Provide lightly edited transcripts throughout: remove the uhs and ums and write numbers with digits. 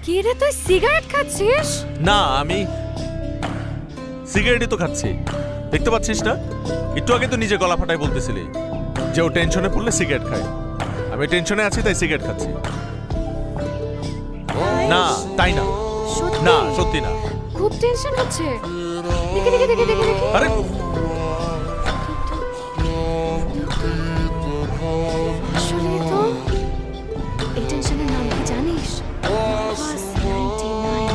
কি রে তুই সিগারেট খাচ্ছিস? না, আমি সিগারেটই তো খাচ্ছি। দেখতে পাচ্ছিস না? একটু আগে তো নিজে গলা ফাটায় বলতেছিলি যে ও টেনশনে পড়লে সিগারেট খায়। আমি টেনশনে আছি তাই সিগারেট খাচ্ছি। না, তাই না। সত্যি? না, সত্যি না। খুব টেনশন হচ্ছে। দেখি দেখি দেখি দেখি দেখি। আরে আসলে তো এই টেনশনের নাম কি জানিস? নার্ভাস 99।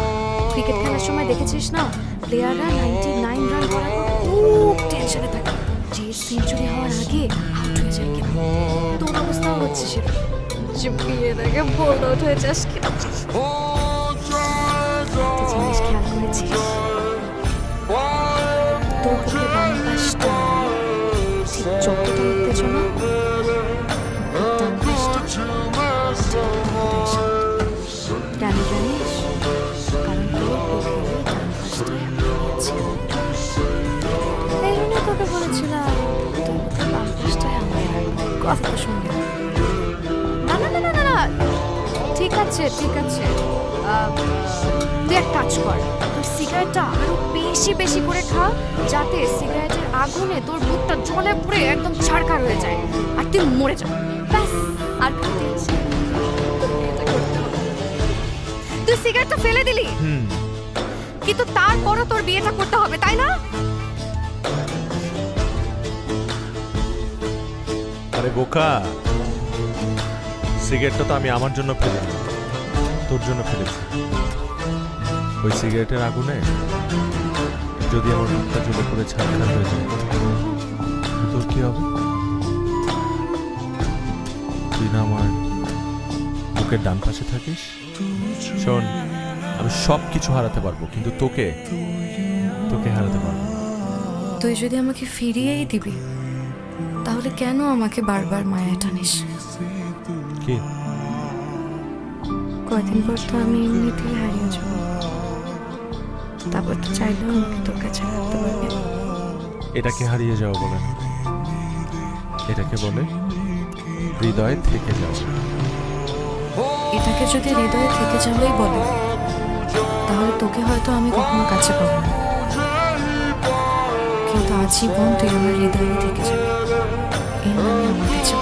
ক্রিকেট খেলার সময় দেখেছিস না, প্লেয়াররা 99 রান করার পর খুব টেনশনে থাকে যে সেঞ্চুরি হওয়ার আগে আউট হয়ে যায় কিনা। তোর অবস্থাও হচ্ছে সেটা, যে বিয়ের আগে বোল্ড আউট হয়ে যাস কিনা। একটা জিনিস খেয়াল করেছিস, তোর বুকের বাম পাশটা ঠিক যতটা উত্তেজনা, ডান পাশটা ততটাই শান্ত। কেন জানিস? কারণ তোর বুকের ডান পাশটায় আমি আছি। এই জন্য তোকে বলেছিলাম তোর বুকের বাম পাশটায় আমি। কথা তো শুনবি না। না না না না না, ঠিক আছে ঠিক আছে। তুই এক কাজ কর, তুই সিগারেটটা আরো বেশি বেশি করে খা, যাতে সিগারেটের আগুনে তোর বুকটা জ্বলে পুড়ে একদম ছারখার হয়ে যায় আর তুই মরে যা। ব্যাস, আর কোনো টেনশন নেই। এটা করতে হবে। তুই সিগারেটটা ফেলে দিলি, কিন্তু তারপরও তোর বিয়েটা করতে হবে, তাই না? আরে বোকা, সিগারেটটা তো আমি আমার জন্য ফেলিনি, তোর জন্য ফেলেছি। ওই সিগারেটের আগুনে যদি আমার মুখটা জ্বলে পড়ে ছারখার হয়ে যায়, তোর কি হবে? তুই না আমার বুকের ডান পাশে থাকিস। শোন, আমি সব কিছু হারাতে পারবো, কিন্তু তোকে হারাতে পারবো না। তুই যদি আমাকে ফিরিয়েই দিবি, তাহলে কেন আমাকে বারবার মায়া টানিস? কি? কয়দিন পর তো আমি এমনিতেই হারিয়ে যাব, তারপর তো চাইলেও আমাকে তোর কাছে রাখতে পারবি না। এটাকে হারিয়ে যাওয়া বলে না, এটাকে বলে হৃদয়ে থেকে যাওয়া। এটাকে যদি হৃদয়ে থেকে যাওয়াই বলে, তাহলে তোকে হয়তো আমি কখনো কাছে পাবো না, কিন্তু আজীবন তুই আমার হৃদয়ে থেকে যাবে। এর মানে আমার কাছে